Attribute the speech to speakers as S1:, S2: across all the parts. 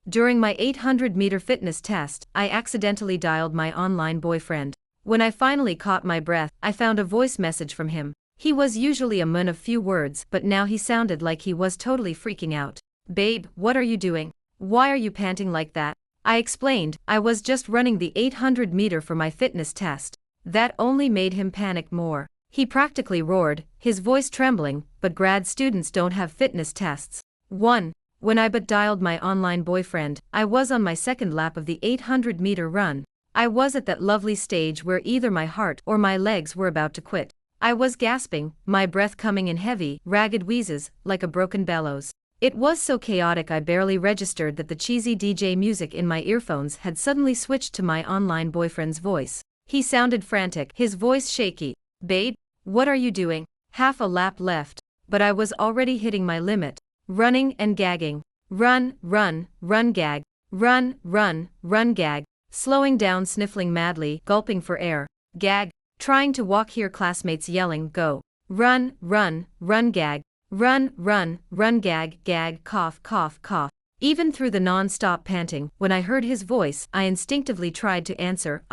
S1: During my 800-meter fitness test, I accidentally dialed my online boyfriend. When I finally caught my breath, I found a voice message from him. He was usually a man of few words, but now he sounded like he was totally freaking out. "Babe, what are you doing? Why are you panting like that?" I explained, I was just running the 800-meter for my fitness test. That only made him panic more. He practically roared, his voice trembling, "But grad students don't have fitness tests." 1. When I dialed my online boyfriend, I was on my second lap of the 800-meter run. I was at that lovely stage where either my heart or my legs were about to quit. I was gasping, my breath coming in heavy, ragged wheezes, like a broken bellows. It was so chaotic I barely registered that the cheesy DJ music in my earphones had suddenly switched to my online boyfriend's voice. He sounded frantic, his voice shaky. "Babe, what are you doing? Half a lap left." But I was already hitting my limit. Running and gagging. Run, run, run gag. Run, run, run gag. Slowing down, sniffling madly, gulping for air. Gag. Trying to walk, hear classmates yelling, "Go." Run, run, run gag. Run, run, run gag, gag, cough, cough, cough. Even through the non-stop panting, when I heard his voice, I instinctively tried to answer,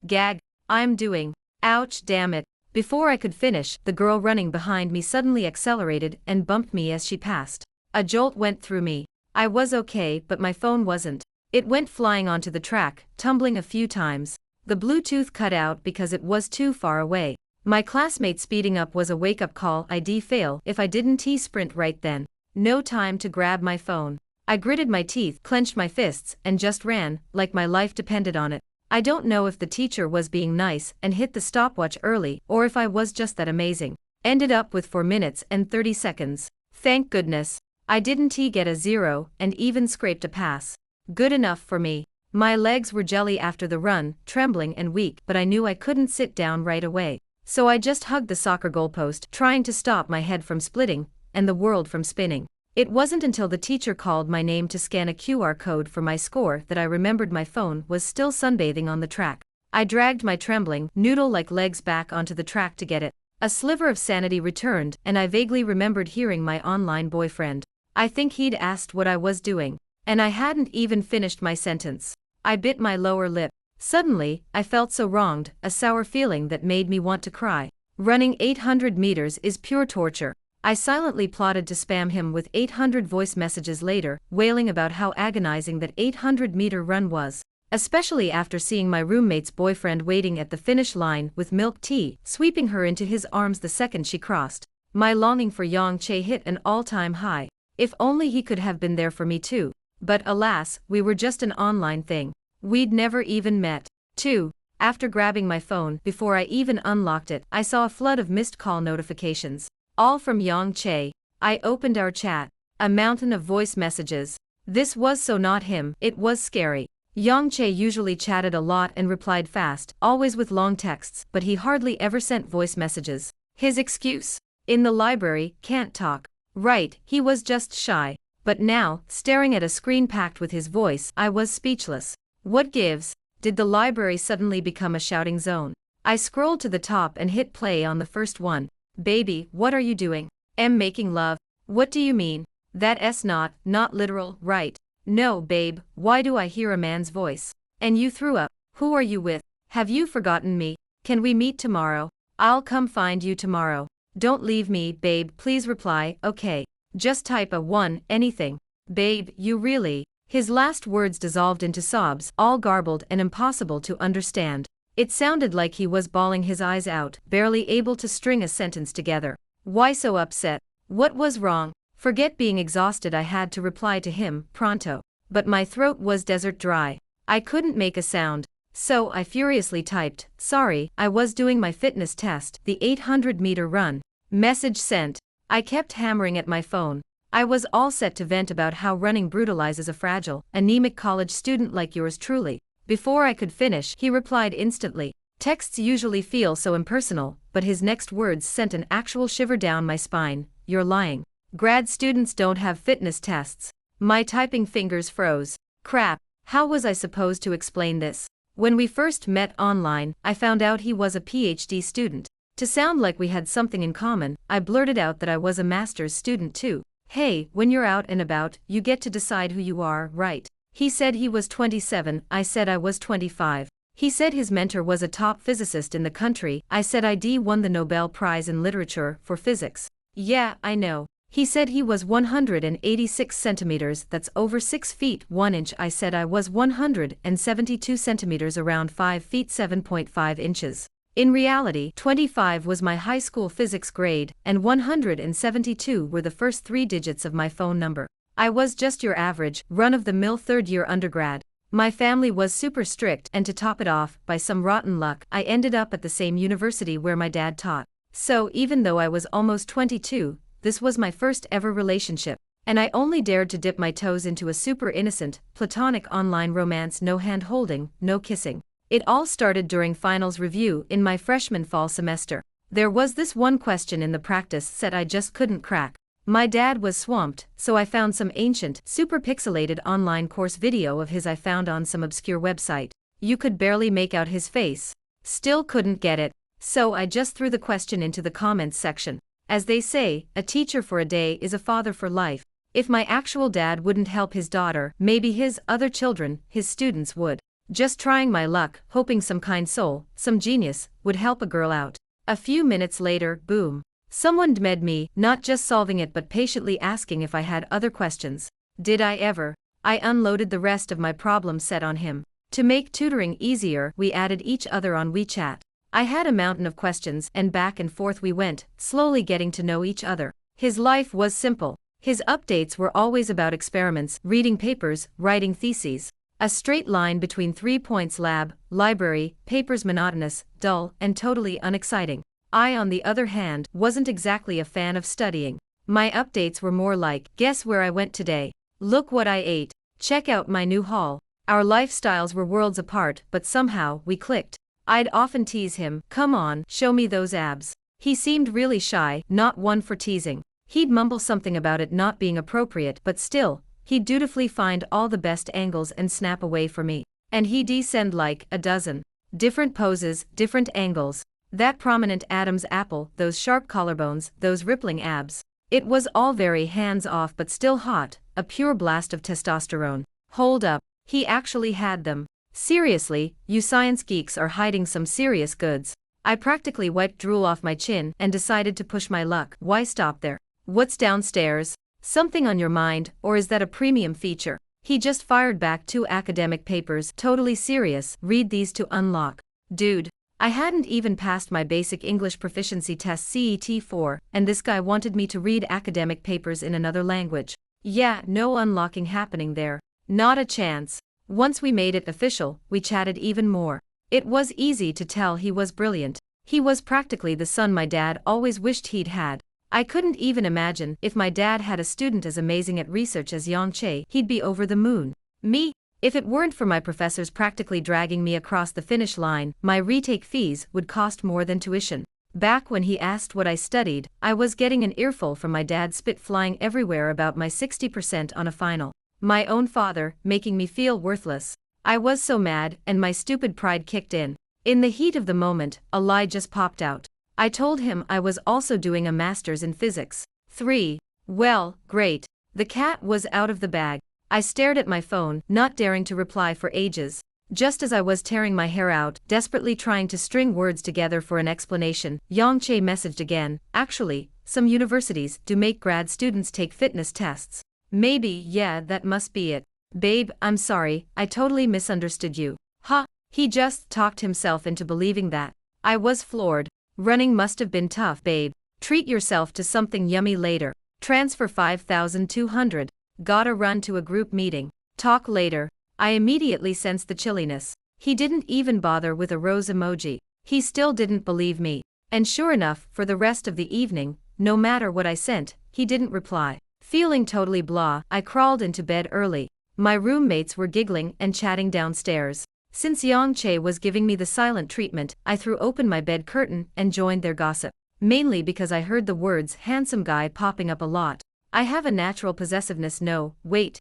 S1: "Gag. I'm doing." Ouch, damn it. Before I could finish, the girl running behind me suddenly accelerated and bumped me as she passed. A jolt went through me. I was okay, but my phone wasn't. It went flying onto the track, tumbling a few times. The Bluetooth cut out because it was too far away. My classmate speeding up was a wake-up call. I'd fail if I didn't sprint right then. No time to grab my phone. I gritted my teeth, clenched my fists, and just ran, like my life depended on it. I don't know if the teacher was being nice and hit the stopwatch early or if I was just that amazing. Ended up with 4 minutes and 30 seconds. Thank goodness. I didn't get a 0 and even scraped a pass. Good enough for me. My legs were jelly after the run, trembling and weak, but I knew I couldn't sit down right away. So I just hugged the soccer goalpost, trying to stop my head from splitting and the world from spinning. It wasn't until the teacher called my name to scan a QR code for my score that I remembered my phone was still sunbathing on the track. I dragged my trembling, noodle-like legs back onto the track to get it. A sliver of sanity returned, and I vaguely remembered hearing my online boyfriend. I think he'd asked what I was doing, and I hadn't even finished my sentence. I bit my lower lip. Suddenly, I felt so wronged, a sour feeling that made me want to cry. Running 800 meters is pure torture. I silently plotted to spam him with 800 voice messages later, wailing about how agonizing that 800-meter run was. Especially after seeing my roommate's boyfriend waiting at the finish line with milk tea, sweeping her into his arms the second she crossed. My longing for Yang Che hit an all-time high. If only he could have been there for me too. But alas, we were just an online thing. We'd never even met. 2. After grabbing my phone, before I even unlocked it, I saw a flood of missed call notifications. All from Yang Che. I opened our chat. A mountain of voice messages. This was so not him, it was scary. Yang Che usually chatted a lot and replied fast, always with long texts, but he hardly ever sent voice messages. His excuse? In the library, can't talk. Right, he was just shy. But now, staring at a screen packed with his voice, I was speechless. What gives? Did the library suddenly become a shouting zone? I scrolled to the top and hit play on the first one. "Baby, what are you doing?" "Am making love." "What do you mean? That's not literal, right?" "No, babe, why do I hear a man's voice?" "And you threw up. Who are you with? Have you forgotten me? Can we meet tomorrow? I'll come find you tomorrow. Don't leave me, babe, please reply, okay. Just type a 1, anything. Babe, you really..." His last words dissolved into sobs, all garbled and impossible to understand. It sounded like he was bawling his eyes out, barely able to string a sentence together. Why so upset? What was wrong? Forget being exhausted, I had to reply to him, pronto. But my throat was desert dry. I couldn't make a sound. So I furiously typed, "Sorry, I was doing my fitness test, the 800-meter run." Message sent. I kept hammering at my phone. I was all set to vent about how running brutalizes a fragile, anemic college student like yours truly. Before I could finish, he replied instantly. Texts usually feel so impersonal, but his next words sent an actual shiver down my spine. "You're lying. Grad students don't have fitness tests." My typing fingers froze. Crap, how was I supposed to explain this? When we first met online, I found out he was a PhD student. To sound like we had something in common, I blurted out that I was a master's student too. "Hey, when you're out and about, you get to decide who you are, right?" He said he was 27, I said I was 25. He said his mentor was a top physicist in the country, I said I won the Nobel Prize in Literature for Physics. Yeah, I know. He said he was 186 centimeters, that's over 6 feet 1 inch. I said I was 172 centimeters, around 5 feet 7.5 inches. In reality, 25 was my high school physics grade, and 172 were the first 3 digits of my phone number. I was just your average, run-of-the-mill third-year undergrad. My family was super strict, and to top it off, by some rotten luck, I ended up at the same university where my dad taught. So even though I was almost 22, this was my first ever relationship, and I only dared to dip my toes into a super innocent, platonic online romance. No hand-holding, no kissing. It all started during finals review in my freshman fall semester. There was this one question in the practice set I just couldn't crack. My dad was swamped, so I found some ancient, super pixelated online course video of his I found on some obscure website. You could barely make out his face. Still couldn't get it, so I just threw the question into the comments section. As they say, a teacher for a day is a father for life. If my actual dad wouldn't help his daughter, maybe his other children, his students, would. Just trying my luck, hoping some kind soul, some genius, would help a girl out. A few minutes later, boom. Someone DM'd me, not just solving it but patiently asking if I had other questions. Did I ever? I unloaded the rest of my problem set on him. To make tutoring easier, we added each other on WeChat. I had a mountain of questions, and back and forth we went, slowly getting to know each other. His life was simple. His updates were always about experiments, reading papers, writing theses. A straight line between 3 points: lab, library, papers. Monotonous, dull, and totally unexciting. I, on the other hand, wasn't exactly a fan of studying. My updates were more like, guess where I went today? Look what I ate. Check out my new haul. Our lifestyles were worlds apart, but somehow, we clicked. I'd often tease him, come on, show me those abs. He seemed really shy, not one for teasing. He'd mumble something about it not being appropriate, but still, he'd dutifully find all the best angles and snap away for me. And he'd send like a dozen. Different poses, different angles. That prominent Adam's apple, those sharp collarbones, those rippling abs. It was all very hands-off but still hot, a pure blast of testosterone. Hold up, he actually had them. Seriously, you science geeks are hiding some serious goods. I practically wiped drool off my chin and decided to push my luck. Why stop there? What's downstairs? Something on your mind, or is that a premium feature? He just fired back 2 academic papers, totally serious, read these to unlock. Dude. I hadn't even passed my basic English proficiency test CET-4, and this guy wanted me to read academic papers in another language. Yeah, no unlocking happening there. Not a chance. Once we made it official, we chatted even more. It was easy to tell he was brilliant. He was practically the son my dad always wished he'd had. I couldn't even imagine if my dad had a student as amazing at research as Yang Che, he'd be over the moon. Me? If it weren't for my professors practically dragging me across the finish line, my retake fees would cost more than tuition. Back when he asked what I studied, I was getting an earful from my dad, spit flying everywhere about my 60% on a final. My own father, making me feel worthless. I was so mad, and my stupid pride kicked in. In the heat of the moment, a lie just popped out. I told him I was also doing a master's in physics. 3. Well, great. The cat was out of the bag. I stared at my phone, not daring to reply for ages. Just as I was tearing my hair out, desperately trying to string words together for an explanation, Yang Che messaged again. Actually, some universities do make grad students take fitness tests. Maybe, yeah, that must be it. Babe, I'm sorry, I totally misunderstood you. Ha, he just talked himself into believing that. I was floored. Running must have been tough, babe. Treat yourself to something yummy later. Transfer 5,200. Gotta run to a group meeting. Talk later. I immediately sensed the chilliness. He didn't even bother with a rose emoji. He still didn't believe me. And sure enough, for the rest of the evening, no matter what I sent, he didn't reply. Feeling totally blah, I crawled into bed early. My roommates were giggling and chatting downstairs. Since Yang Che was giving me the silent treatment, I threw open my bed curtain and joined their gossip. Mainly because I heard the words handsome guy popping up a lot. I have a natural possessiveness,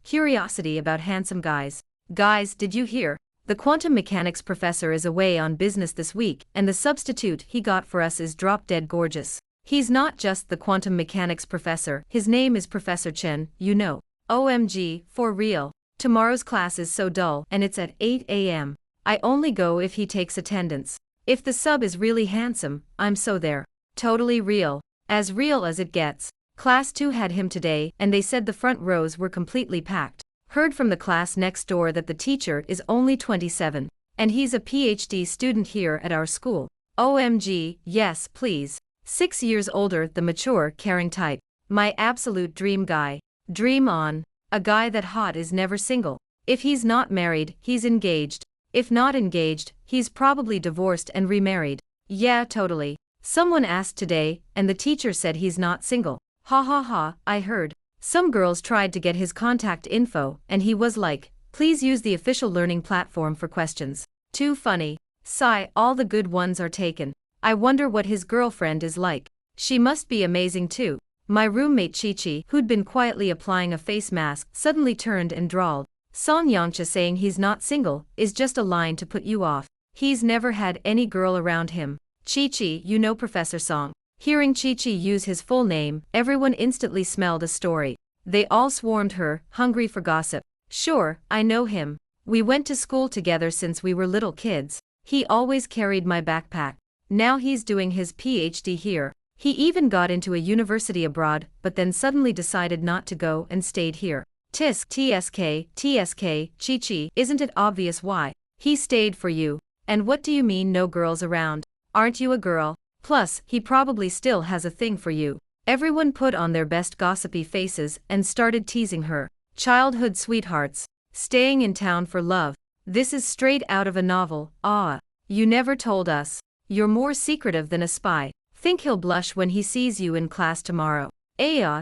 S1: curiosity about handsome guys. Guys, did you hear? The quantum mechanics professor is away on business this week, and the substitute he got for us is drop dead gorgeous. He's not just the quantum mechanics professor, his name is Professor Chen, you know. OMG, for real. Tomorrow's class is so dull and it's at 8 a.m. I only go if he takes attendance. If the sub is really handsome, I'm so there. Totally real. As real as it gets. Class 2 had him today and they said the front rows were completely packed. Heard from the class next door that the teacher is only 27. And he's a PhD student here at our school. OMG, yes please. 6 years older, the mature, caring type. My absolute dream guy. Dream on. A guy that hot is never single. If he's not married, he's engaged. If not engaged, he's probably divorced and remarried. Yeah, totally. Someone asked today, and the teacher said he's not single. Ha ha ha, I heard. Some girls tried to get his contact info, and he was like, please use the official learning platform for questions. Too funny. Sigh, all the good ones are taken. I wonder what his girlfriend is like. She must be amazing too. My roommate Chi-Chi, who'd been quietly applying a face mask, suddenly turned and drawled. Song Yangcha saying he's not single is just a line to put you off. He's never had any girl around him. Chi-Chi, you know Professor Song. Hearing Chi-Chi use his full name, everyone instantly smelled a story. They all swarmed her, hungry for gossip. Sure, I know him. We went to school together since we were little kids. He always carried my backpack. Now he's doing his PhD here. He even got into a university abroad, but then suddenly decided not to go and stayed here. Tisk, TSK, Chi-Chi, isn't it obvious why? He stayed for you. And what do you mean no girls around? Aren't you a girl? Plus, he probably still has a thing for you. Everyone put on their best gossipy faces and started teasing her. Childhood sweethearts. Staying in town for love. This is straight out of a novel. Ah. You never told us. You're more secretive than a spy. Think he'll blush when he sees you in class tomorrow.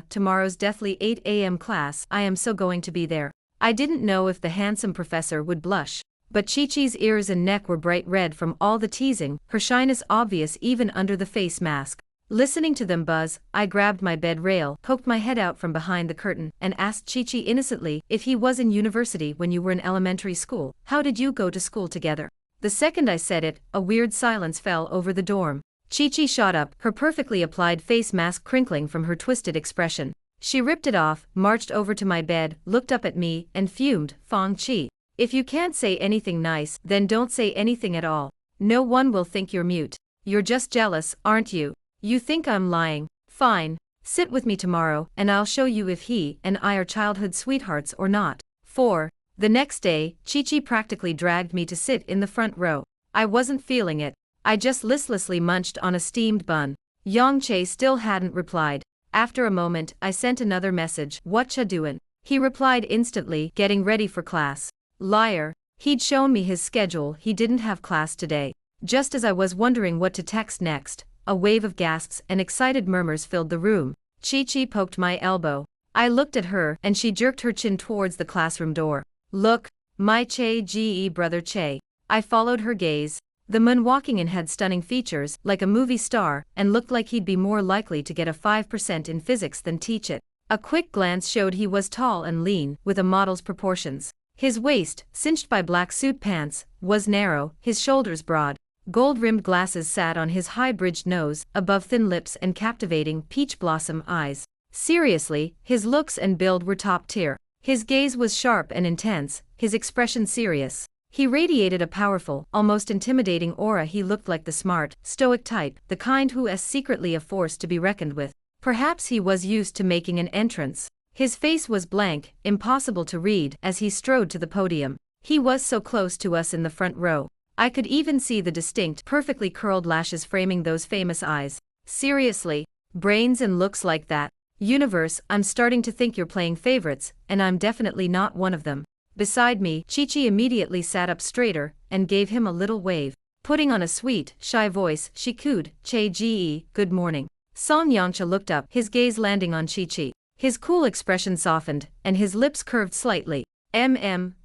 S1: Tomorrow's deathly 8 a.m. class. I am so going to be there. I didn't know if the handsome professor would blush. But Chi-Chi's ears and neck were bright red from all the teasing, her shyness obvious even under the face mask. Listening to them buzz, I grabbed my bed rail, poked my head out from behind the curtain, and asked Chi-Chi innocently if he was in university when you were in elementary school. How did you go to school together? The second I said it, a weird silence fell over the dorm. Chi-Chi shot up, her perfectly applied face mask crinkling from her twisted expression. She ripped it off, marched over to my bed, looked up at me, and fumed, Fong Chi. If you can't say anything nice, then don't say anything at all. No one will think you're mute. You're just jealous, aren't you? You think I'm lying. Fine. Sit with me tomorrow, and I'll show you if he and I are childhood sweethearts or not. 4. The next day, Chi-Chi practically dragged me to sit in the front row. I wasn't feeling it. I just listlessly munched on a steamed bun. Yang Che still hadn't replied. After a moment, I sent another message. Whatcha doin'? He replied instantly, getting ready for class. Liar. He'd shown me his schedule, he didn't have class today. Just as I was wondering what to text next, a wave of gasps and excited murmurs filled the room. Chi-Chi poked my elbow. I looked at her, and she jerked her chin towards the classroom door. Look, my Che brother Che. I followed her gaze. The man walking in had stunning features, like a movie star, and looked like he'd be more likely to get a 5% in physics than teach it. A quick glance showed he was tall and lean, with a model's proportions. His waist, cinched by black suit pants, was narrow, his shoulders broad. Gold-rimmed glasses sat on his high-bridged nose, above thin lips and captivating, peach-blossom eyes. Seriously, his looks and build were top-tier. His gaze was sharp and intense, his expression serious. He radiated a powerful, almost intimidating aura. He looked like the smart, stoic type, the kind who is secretly a force to be reckoned with. Perhaps he was used to making an entrance. His face was blank, impossible to read, as he strode to the podium. He was so close to us in the front row. I could even see the distinct, perfectly curled lashes framing those famous eyes. Seriously, brains and looks like that. Universe, I'm starting to think you're playing favorites, and I'm definitely not one of them. Beside me, Chi-Chi immediately sat up straighter, and gave him a little wave. Putting on a sweet, shy voice, she cooed, Che, good morning. Song Yangcha looked up, his gaze landing on Chi-Chi. His cool expression softened, and his lips curved slightly.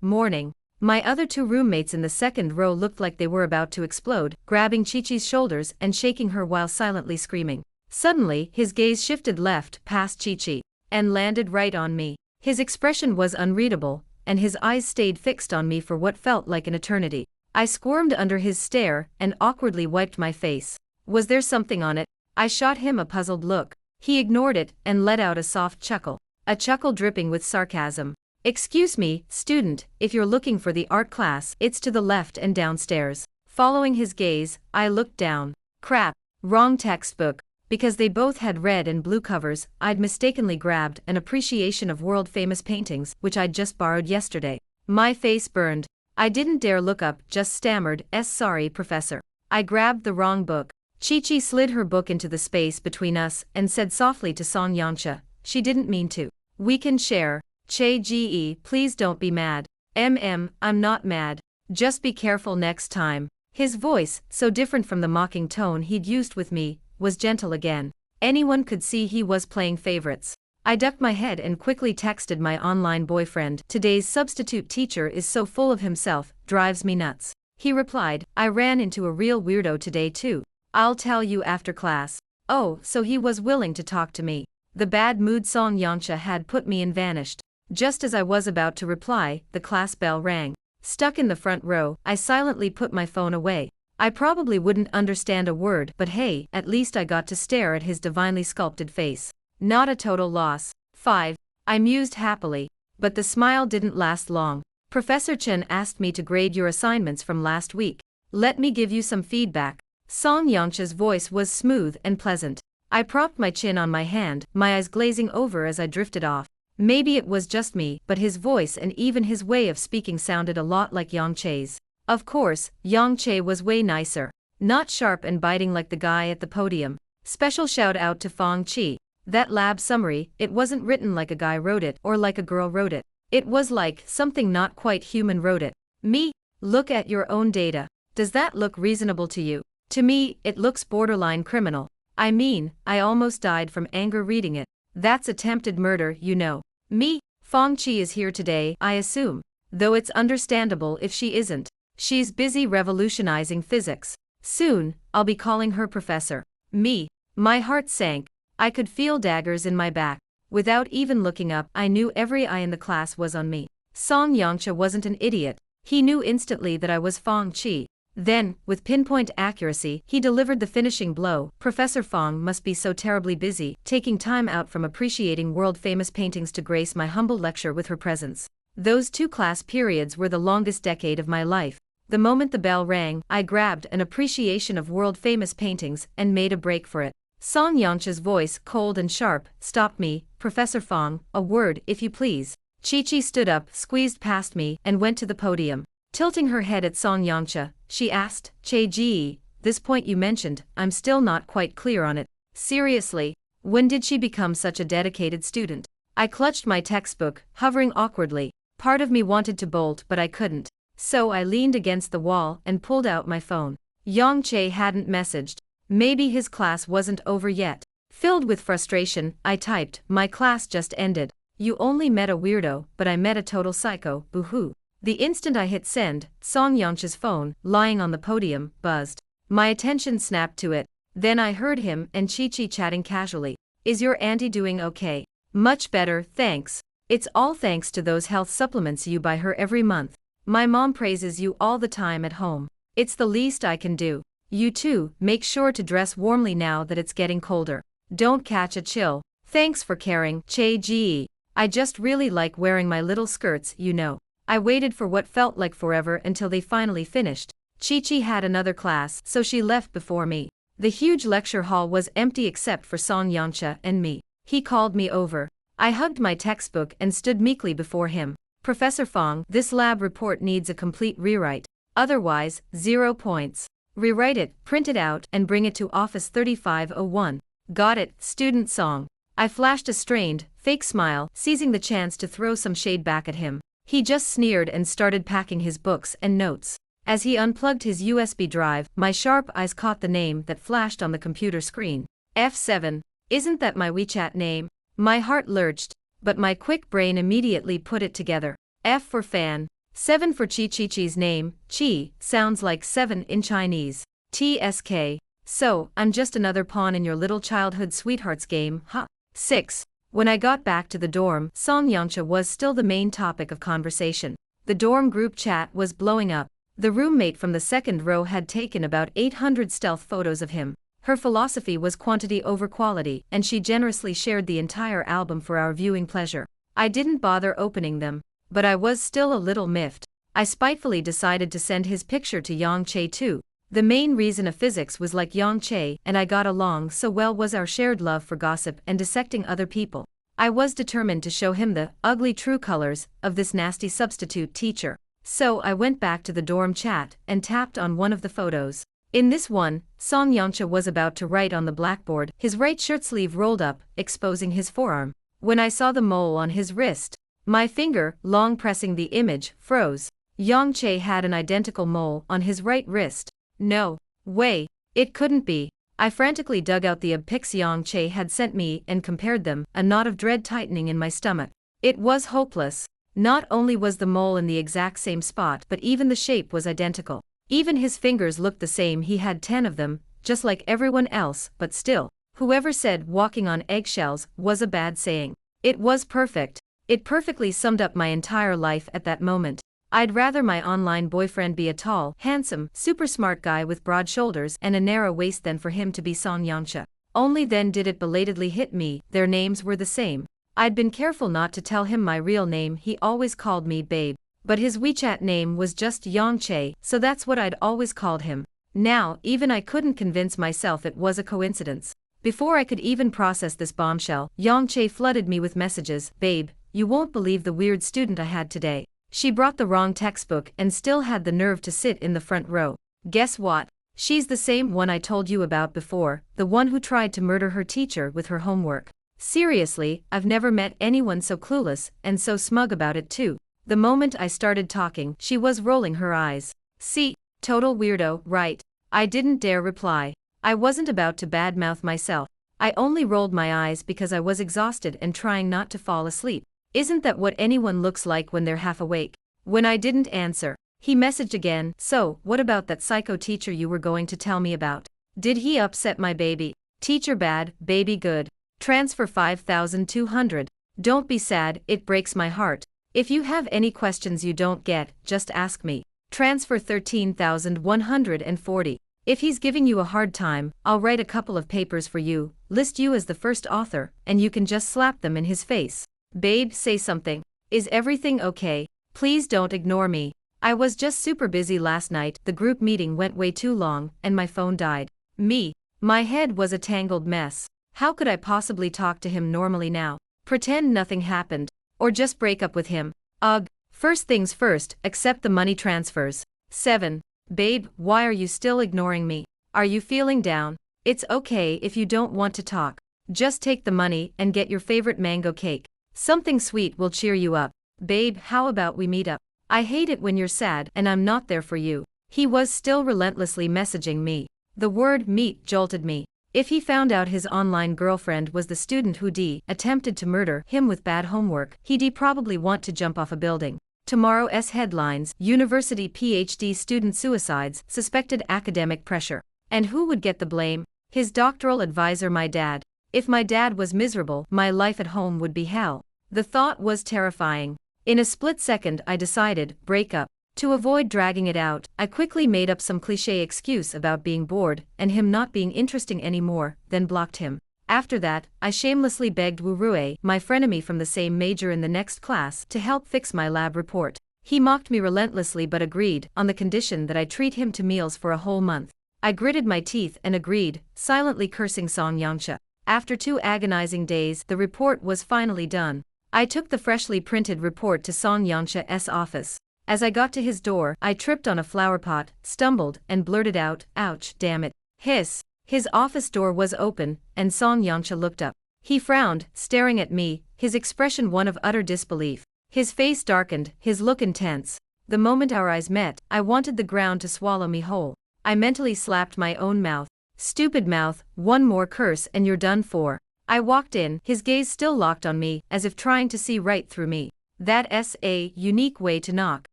S1: Morning. My other two roommates in the second row looked like they were about to explode, grabbing Chi-Chi's shoulders and shaking her while silently screaming. Suddenly, his gaze shifted left, past Chi-Chi, and landed right on me. His expression was unreadable, and his eyes stayed fixed on me for what felt like an eternity. I squirmed under his stare, and awkwardly wiped my face. Was there something on it? I shot him a puzzled look. He ignored it, and let out a soft chuckle. A chuckle dripping with sarcasm. Excuse me, student, if you're looking for the art class, it's to the left and downstairs. Following his gaze, I looked down. Crap, wrong textbook. Because they both had red and blue covers, I'd mistakenly grabbed An Appreciation of World-Famous Paintings, which I'd just borrowed yesterday. My face burned. I didn't dare look up, just stammered, sorry, professor. I grabbed the wrong book. Chi-Chi slid her book into the space between us and said softly to Song Yangsha, she didn't mean to. We can share. Che-Ge, please don't be mad. I'm not mad. Just be careful next time. His voice, so different from the mocking tone he'd used with me, was gentle again. Anyone could see he was playing favorites. I ducked my head and quickly texted my online boyfriend, today's substitute teacher is so full of himself, drives me nuts. He replied, I ran into a real weirdo today too. I'll tell you after class. Oh, so he was willing to talk to me. The bad mood Song Yangsha had put me in vanished. Just as I was about to reply, the class bell rang. Stuck in the front row, I silently put my phone away. I probably wouldn't understand a word, but hey, at least I got to stare at his divinely sculpted face. Not a total loss. 5. I mused happily. But the smile didn't last long. Professor Chen asked me to grade your assignments from last week. Let me give you some feedback. Song Yangsha's voice was smooth and pleasant. I propped my chin on my hand, my eyes glazing over as I drifted off. Maybe it was just me, but his voice and even his way of speaking sounded a lot like Yang Che's. Of course, Yang Che was way nicer. Not sharp and biting like the guy at the podium. Special shout out to Fong Chi. That lab summary, it wasn't written like a guy wrote it or like a girl wrote it. It was like something not quite human wrote it. Me? Look at your own data. Does that look reasonable to you? To me, it looks borderline criminal. I mean, I almost died from anger reading it. That's attempted murder, you know. Me? Fong Chi is here today, I assume. Though it's understandable if she isn't. She's busy revolutionizing physics. Soon, I'll be calling her professor. Me? My heart sank. I could feel daggers in my back. Without even looking up, I knew every eye in the class was on me. Song Yangsha wasn't an idiot. He knew instantly that I was Fong Chi. Then, with pinpoint accuracy, he delivered the finishing blow. Professor Fong must be so terribly busy, taking time out from appreciating world-famous paintings to grace my humble lecture with her presence. Those 2 class periods were the longest decade of my life. The moment the bell rang, I grabbed An Appreciation of World-Famous Paintings and made a break for it. Song Yangsha's voice, cold and sharp, stopped me. Professor Fong, a word, if you please. Chi-Chi stood up, squeezed past me, and went to the podium. Tilting her head at Song Yangsha, she asked, Che-Ge, this point you mentioned, I'm still not quite clear on it. Seriously, when did she become such a dedicated student? I clutched my textbook, hovering awkwardly. Part of me wanted to bolt but I couldn't. So I leaned against the wall and pulled out my phone. Yang Che hadn't messaged. Maybe his class wasn't over yet. Filled with frustration, I typed, my class just ended. You only met a weirdo, but I met a total psycho, boo-hoo. The instant I hit send, Song Yangsha's phone, lying on the podium, buzzed. My attention snapped to it. Then I heard him and Chi-Chi chatting casually. Is your auntie doing okay? Much better, thanks. It's all thanks to those health supplements you buy her every month. My mom praises you all the time at home. It's the least I can do. You too, make sure to dress warmly now that it's getting colder. Don't catch a chill. Thanks for caring, Che-Ge. I just really like wearing my little skirts, you know. I waited for what felt like forever until they finally finished. Chi-Chi had another class, so she left before me. The huge lecture hall was empty except for Song Yangsha and me. He called me over. I hugged my textbook and stood meekly before him. Professor Fong, this lab report needs a complete rewrite. Otherwise, 0 points. Rewrite it, print it out, and bring it to Office 3501. Got it, student Song. I flashed a strained, fake smile, seizing the chance to throw some shade back at him. He just sneered and started packing his books and notes. As he unplugged his USB drive, my sharp eyes caught the name that flashed on the computer screen. F7. Isn't that my WeChat name? My heart lurched, but my quick brain immediately put it together. F for fan. 7 for Chi-Chi's name. Chi sounds like 7 in Chinese. TSK. So, I'm just another pawn in your little childhood sweethearts game, huh? 6. When I got back to the dorm, Song Yangsha was still the main topic of conversation. The dorm group chat was blowing up. The roommate from the second row had taken about 800 stealth photos of him. Her philosophy was quantity over quality, and she generously shared the entire album for our viewing pleasure. I didn't bother opening them. but I was still a little miffed. I spitefully decided to send his picture to Yang Che too. The main reason of physics was like Yang Che and I got along so well was our shared love for gossip and dissecting other people. I was determined to show him the ugly true colors of this nasty substitute teacher. So I went back to the dorm chat and tapped on one of the photos. In this one, Song Yangcha was about to write on the blackboard, his right shirt sleeve rolled up, exposing his forearm. When I saw the mole on his wrist, my finger, long pressing the image, froze. Yang Che had an identical mole on his right wrist. No way, it couldn't be. I frantically dug out the pics Yang Che had sent me and compared them, a knot of dread tightening in my stomach. It was hopeless. Not only was the mole in the exact same spot but even the shape was identical. Even his fingers looked the same. He had 10 of them, just like everyone else, but still, whoever said walking on eggshells was a bad saying. It was perfect. It perfectly summed up my entire life at that moment. I'd rather my online boyfriend be a tall, handsome, super smart guy with broad shoulders and a narrow waist than for him to be Song Yangcha. Only then did it belatedly hit me, their names were the same. I'd been careful not to tell him my real name. He always called me babe. But his WeChat name was just Yang Che, so that's what I'd always called him. Now, even I couldn't convince myself it was a coincidence. Before I could even process this bombshell, Yang Che flooded me with messages. Babe, you won't believe the weird student I had today. She brought the wrong textbook and still had the nerve to sit in the front row. Guess what? She's the same one I told you about before, the one who tried to murder her teacher with her homework. Seriously, I've never met anyone so clueless and so smug about it too. The moment I started talking, she was rolling her eyes. See, total weirdo, right? I didn't dare reply. I wasn't about to badmouth myself. I only rolled my eyes because I was exhausted and trying not to fall asleep. Isn't that what anyone looks like when they're half awake? When I didn't answer, he messaged again. So, what about that psycho teacher you were going to tell me about? Did he upset my baby? Teacher bad, baby good. Transfer 5,200. Don't be sad, it breaks my heart. If you have any questions you don't get, just ask me. Transfer 13,140. If he's giving you a hard time, I'll write a couple of papers for you, list you as the first author, and you can just slap them in his face. Babe, say something. Is everything okay? Please don't ignore me. I was just super busy last night, the group meeting went way too long, and my phone died. My head was a tangled mess. How could I possibly talk to him normally now? Pretend nothing happened. Or just break up with him? Ugh. First things first, accept the money transfers. 7. Babe, why are you still ignoring me? Are you feeling down? It's okay if you don't want to talk. Just take the money and get your favorite mango cake. Something sweet will cheer you up. Babe, how about we meet up? I hate it when you're sad and I'm not there for you. He was still relentlessly messaging me. The word meet jolted me. If he found out his online girlfriend was the student who attempted to murder him with bad homework, he'd probably want to jump off a building. Tomorrow's headlines: University PhD student suicides, suspected academic pressure. And who would get the blame? His doctoral advisor, my dad. If my dad was miserable, my life at home would be hell. The thought was terrifying. In a split second I decided, break up. To avoid dragging it out, I quickly made up some cliché excuse about being bored and him not being interesting anymore, then blocked him. After that, I shamelessly begged Wu Rue, my frenemy from the same major in the next class, to help fix my lab report. He mocked me relentlessly but agreed, on the condition that I treat him to meals for a whole month. I gritted my teeth and agreed, silently cursing Song Yangcha. After 2 agonizing days, the report was finally done. I took the freshly printed report to Song Yangcha's office. As I got to his door, I tripped on a flower pot, stumbled, and blurted out, ouch, damn it. Hiss. His office door was open, and Song Yangcha looked up. He frowned, staring at me, his expression one of utter disbelief. His face darkened, his look intense. The moment our eyes met, I wanted the ground to swallow me whole. I mentally slapped my own mouth. Stupid mouth, one more curse and you're done for. I walked in, his gaze still locked on me, as if trying to see right through me. That's a unique way to knock.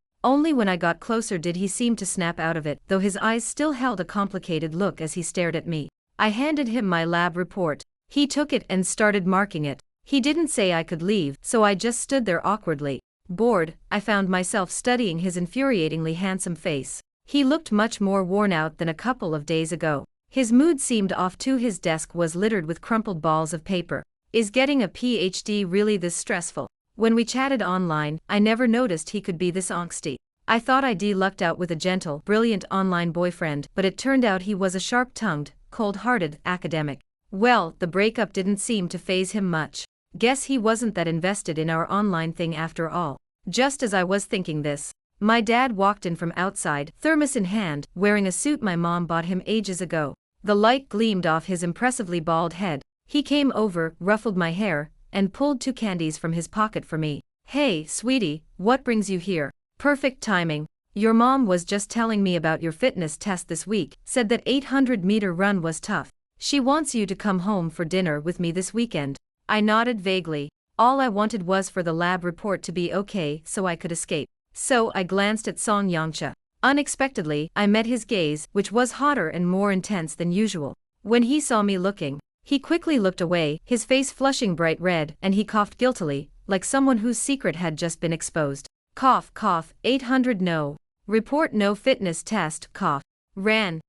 S1: Only when I got closer did he seem to snap out of it, though his eyes still held a complicated look as he stared at me. I handed him my lab report. He took it and started marking it. He didn't say I could leave, so I just stood there awkwardly. Bored, I found myself studying his infuriatingly handsome face. He looked much more worn out than a couple of days ago. His mood seemed off too. His desk was littered with crumpled balls of paper. Is getting a PhD really this stressful? When we chatted online, I never noticed he could be this angsty. I thought I'd lucked out with a gentle, brilliant online boyfriend, but it turned out he was a sharp-tongued, cold-hearted academic. Well, the breakup didn't seem to faze him much. Guess he wasn't that invested in our online thing after all. Just as I was thinking this, my dad walked in from outside, thermos in hand, wearing a suit my mom bought him ages ago. The light gleamed off his impressively bald head. He came over, ruffled my hair, and pulled 2 candies from his pocket for me. "Hey, sweetie, what brings you here?" "Perfect timing. Your mom was just telling me about your fitness test this week, said that 800-meter run was tough. She wants you to come home for dinner with me this weekend." I nodded vaguely. All I wanted was for the lab report to be okay so I could escape. So I glanced at Song Yangcha. Unexpectedly, I met his gaze, which was hotter and more intense than usual. When he saw me looking, he quickly looked away, his face flushing bright red, and he coughed guiltily, like someone whose secret had just been exposed. Cough, cough, 800 no. Report no fitness test, cough. Written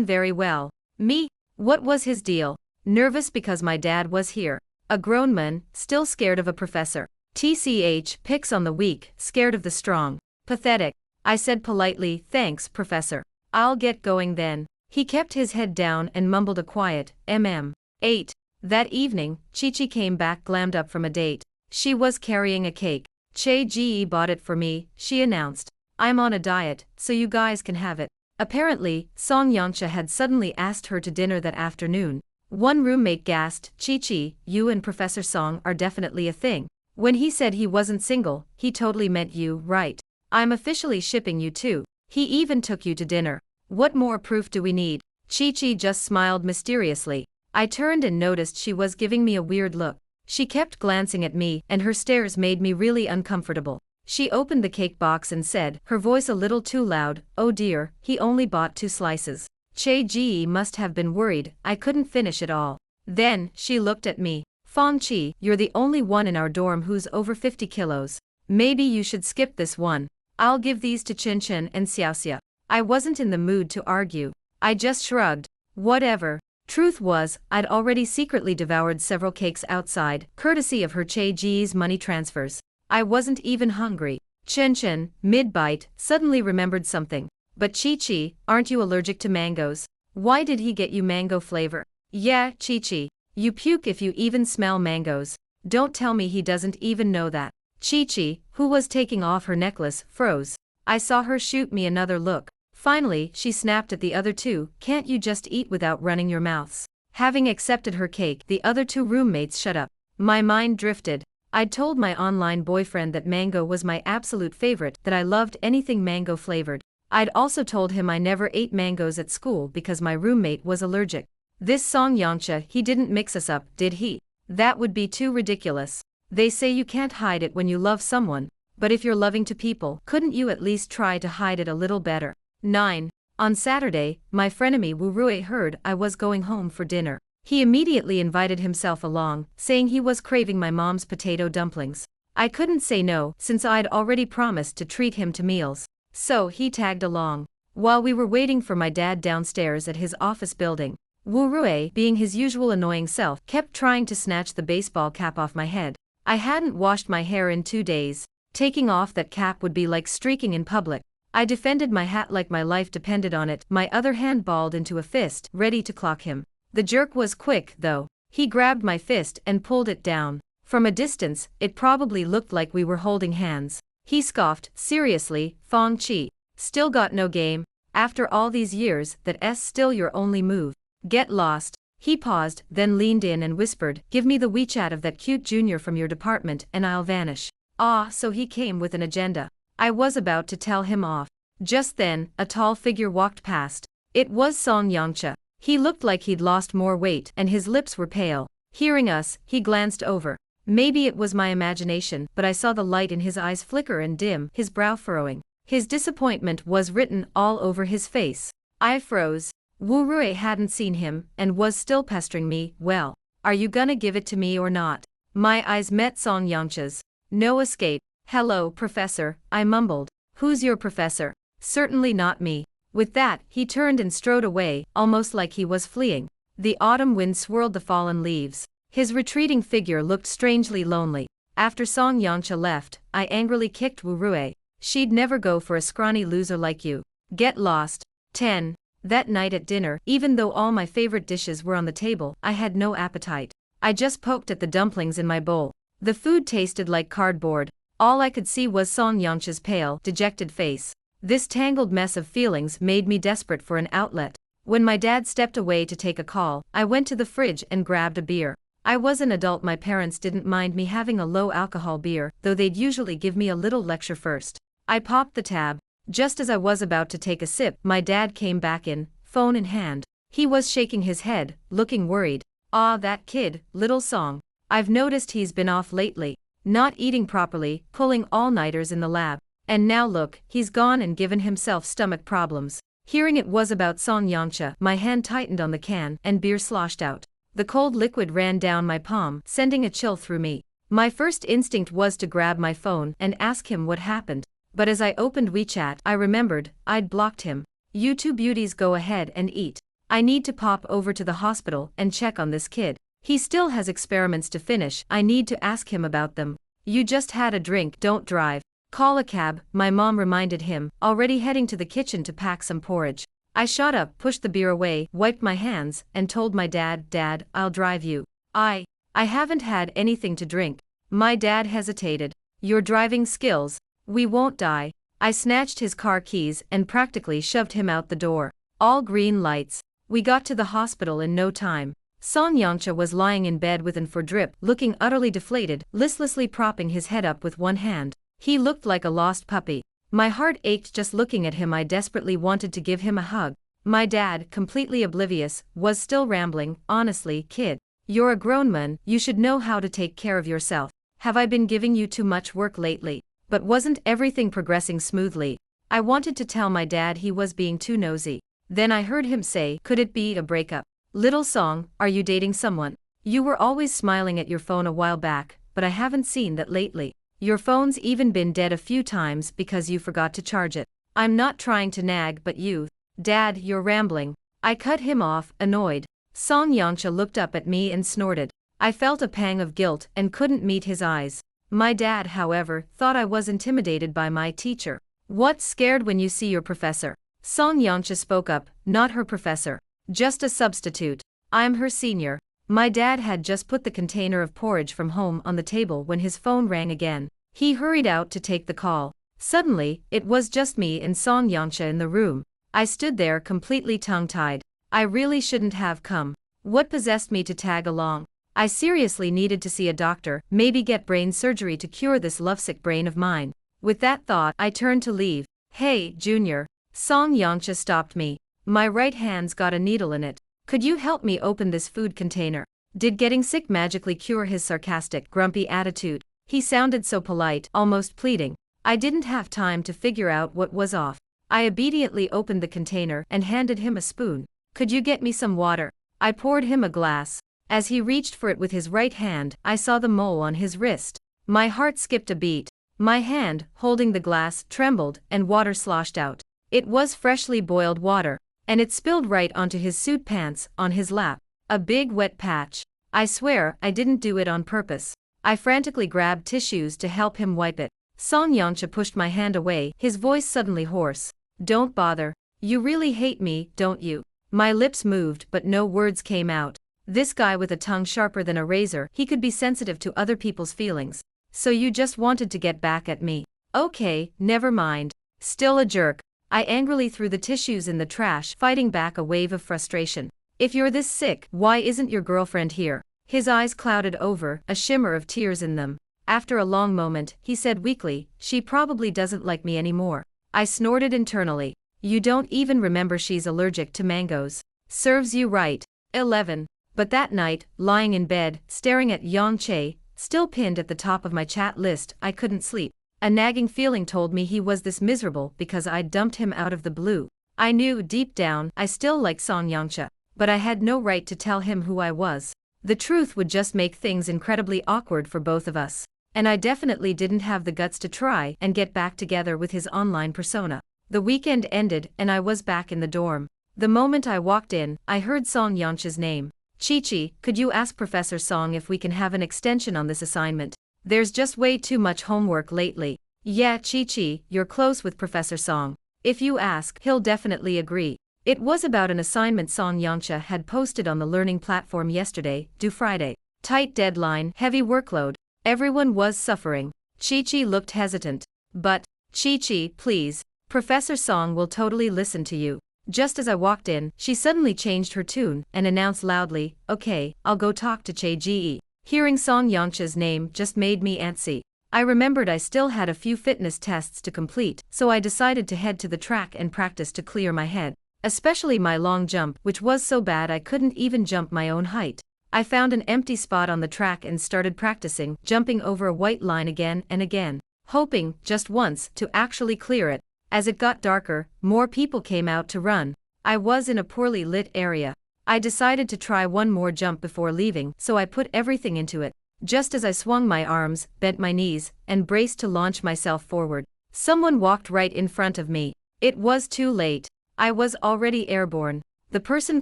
S1: very well. Me? What was his deal? Nervous because my dad was here. A grown man, still scared of a professor. TCH, picks on the weak, scared of the strong. Pathetic. I said politely, "Thanks, professor. I'll get going then." He kept his head down and mumbled a quiet, 8. That evening, Chi-Chi came back glammed up from a date. She was carrying a cake. Che-Ji bought it for me, she announced. "I'm on a diet, so you guys can have it." Apparently, Song Yangcha had suddenly asked her to dinner that afternoon. One roommate gasped, "Chi-Chi, you and Professor Song are definitely a thing." When he said he wasn't single, he totally meant you, right? "I'm officially shipping you too. He even took you to dinner. What more proof do we need?" Chi-Chi just smiled mysteriously. I turned and noticed she was giving me a weird look. She kept glancing at me, and her stares made me really uncomfortable. She opened the cake box and said, her voice a little too loud, "Oh dear, he only bought 2 slices. Che-Ji must have been worried I couldn't finish it all." Then, she looked at me. "Fong-Chi, you're the only one in our dorm who's over 50 kilos. Maybe you should skip this one. I'll give these to Chin-Chin and Xiaoxia." I wasn't in the mood to argue. I just shrugged. Whatever. Truth was, I'd already secretly devoured several cakes outside, courtesy of her Che-Ji's money transfers. I wasn't even hungry. Chin-Chin, mid-bite, suddenly remembered something. "But Chi-Chi, aren't you allergic to mangoes? Why did he get you mango flavor?" "Yeah, Chi-Chi. You puke if you even smell mangoes." Don't tell me he doesn't even know that. Chi-Chi, who was taking off her necklace, froze. I saw her shoot me another look. Finally, she snapped at the other 2, "Can't you just eat without running your mouths?" Having accepted her cake, the other 2 roommates shut up. My mind drifted. I'd told my online boyfriend that mango was my absolute favorite, that I loved anything mango flavored. I'd also told him I never ate mangoes at school because my roommate was allergic. This Song Yangcha, he didn't mix us up, did he? That would be too ridiculous. They say you can't hide it when you love someone, but if you're loving to people, couldn't you at least try to hide it a little better? 9. On Saturday, my frenemy Wu Rui heard I was going home for dinner. He immediately invited himself along, saying he was craving my mom's potato dumplings. I couldn't say no, since I'd already promised to treat him to meals. So he tagged along. While we were waiting for my dad downstairs at his office building, Wu Rui, being his usual annoying self, kept trying to snatch the baseball cap off my head. I hadn't washed my hair in 2 days. Taking off that cap would be like streaking in public. I defended my hat like my life depended on it, my other hand balled into a fist, ready to clock him. The jerk was quick, though. He grabbed my fist and pulled it down. From a distance, it probably looked like we were holding hands. He scoffed, "Seriously, Fong-Chi? Still got no game? After all these years, that's still your only move? Get lost." He paused, then leaned in and whispered, "Give me the WeChat of that cute junior from your department and I'll vanish." Ah, so he came with an agenda. I was about to tell him off. Just then, a tall figure walked past. It was Song Yangcha. He looked like he'd lost more weight, and his lips were pale. Hearing us, he glanced over. Maybe it was my imagination, but I saw the light in his eyes flicker and dim, his brow furrowing. His disappointment was written all over his face. I froze. Wu Rui hadn't seen him, and was still pestering me. "Well, are you gonna give it to me or not?" My eyes met Song Yangcha's. No escape. "Hello, professor," I mumbled. "Who's your professor?" "Certainly not me." With that, he turned and strode away, almost like he was fleeing. The autumn wind swirled the fallen leaves. His retreating figure looked strangely lonely. After Song Yangcha left, I angrily kicked Wu Rui. She'd never go for a scrawny loser like you. Get lost. 10. That night at dinner, even though all my favorite dishes were on the table, I had no appetite. I just poked at the dumplings in my bowl. The food tasted like cardboard. All I could see was Song Yangcha's pale, dejected face. This tangled mess of feelings made me desperate for an outlet. When my dad stepped away to take a call, I went to the fridge and grabbed a beer. I was an adult. My parents didn't mind me having a low-alcohol beer, though they'd usually give me a little lecture first. I popped the tab. Just as I was about to take a sip, my dad came back in, phone in hand. He was shaking his head, looking worried. "Ah, that kid, little Song. I've noticed he's been off lately. Not eating properly, pulling all-nighters in the lab. And now look, he's gone and given himself stomach problems." Hearing it was about Song Yangcha, my hand tightened on the can, and beer sloshed out. The cold liquid ran down my palm, sending a chill through me. My first instinct was to grab my phone and ask him what happened. But as I opened WeChat, I remembered I'd blocked him. "You two beauties go ahead and eat. I need to pop over to the hospital and check on this kid. He still has experiments to finish. I need to ask him about them. You just had a drink, don't drive. Call a cab," my mom reminded him, already heading to the kitchen to pack some porridge. I shot up, pushed the beer away, wiped my hands, and told my dad, "Dad, I'll drive you. I haven't had anything to drink." My dad hesitated. "Your driving skills. We won't die." I snatched his car keys and practically shoved him out the door. All green lights. We got to the hospital in no time. Song Yangcha was lying in bed with an for drip, looking utterly deflated, listlessly propping his head up with one hand. He looked like a lost puppy. My heart ached just looking at him. I desperately wanted to give him a hug. My dad, completely oblivious, was still rambling. "Honestly, kid, you're a grown man, you should know how to take care of yourself. Have I been giving you too much work lately?" But wasn't everything progressing smoothly? I wanted to tell my dad he was being too nosy. Then I heard him say, "Could it be a breakup? Little Song, are you dating someone? You were always smiling at your phone a while back, but I haven't seen that lately. Your phone's even been dead a few times because you forgot to charge it. I'm not trying to nag, but you, Dad, you're rambling." I cut him off, annoyed. Song Yangcha looked up at me and snorted. I felt a pang of guilt and couldn't meet his eyes. My dad, however, thought I was intimidated by my teacher. "What's scared when you see your professor?" Song Yangcha spoke up. "Not her professor. Just a substitute. I'm her senior." My dad had just put the container of porridge from home on the table when his phone rang again. He hurried out to take the call. Suddenly, it was just me and Song Yangcha in the room. I stood there completely tongue-tied. I really shouldn't have come. What possessed me to tag along? I seriously needed to see a doctor, maybe get brain surgery to cure this lovesick brain of mine. With that thought, I turned to leave. "Hey, Junior." Song Yangcha stopped me. My right hand's got a needle in it. "Could you help me open this food container?" Did getting sick magically cure his sarcastic, grumpy attitude? He sounded so polite, almost pleading. I didn't have time to figure out what was off. I obediently opened the container and handed him a spoon. "Could you get me some water?" I poured him a glass. As he reached for it with his right hand, I saw the mole on his wrist. My heart skipped a beat. My hand, holding the glass, trembled, and water sloshed out. It was freshly boiled water, and it spilled right onto his suit pants, on his lap. A big wet patch. I swear, I didn't do it on purpose. I frantically grabbed tissues to help him wipe it. Song Yangcha pushed my hand away, his voice suddenly hoarse. "Don't bother. You really hate me, don't you?" My lips moved, but no words came out. This guy with a tongue sharper than a razor, he could be sensitive to other people's feelings. "So you just wanted to get back at me? Okay, never mind." Still a jerk. I angrily threw the tissues in the trash, fighting back a wave of frustration. "If you're this sick, why isn't your girlfriend here?" His eyes clouded over, a shimmer of tears in them. After a long moment, he said weakly, "She probably doesn't like me anymore." I snorted internally. "You don't even remember she's allergic to mangoes. Serves you right." 11. But that night, lying in bed, staring at Yang Che, still pinned at the top of my chat list, I couldn't sleep. A nagging feeling told me he was this miserable because I'd dumped him out of the blue. I knew, deep down, I still liked Song Yangcha, but I had no right to tell him who I was. The truth would just make things incredibly awkward for both of us. And I definitely didn't have the guts to try and get back together with his online persona. The weekend ended and I was back in the dorm. The moment I walked in, I heard Song Yangcha's name. "Chi-Chi, could you ask Professor Song if we can have an extension on this assignment? There's just way too much homework lately. Yeah, Chi-Chi, you're close with Professor Song. If you ask, he'll definitely agree. It was about an assignment Song Yangcha had posted on the learning platform yesterday, due Friday. Tight deadline, heavy workload. Everyone was suffering. Chi-Chi looked hesitant. But, Chi-Chi, please. Professor Song will totally listen to you. Just as I walked in, she suddenly changed her tune and announced loudly, okay, I'll go talk to Che-Ji. Hearing Song Yangcha's name just made me antsy. I remembered I still had a few fitness tests to complete, so I decided to head to the track and practice to clear my head. Especially my long jump, which was so bad I couldn't even jump my own height. I found an empty spot on the track and started practicing, jumping over a white line again and again, hoping, just once, to actually clear it. As it got darker, more people came out to run. I was in a poorly lit area. I decided to try one more jump before leaving, so I put everything into it. Just as I swung my arms, bent my knees, and braced to launch myself forward, someone walked right in front of me. It was too late. I was already airborne. The person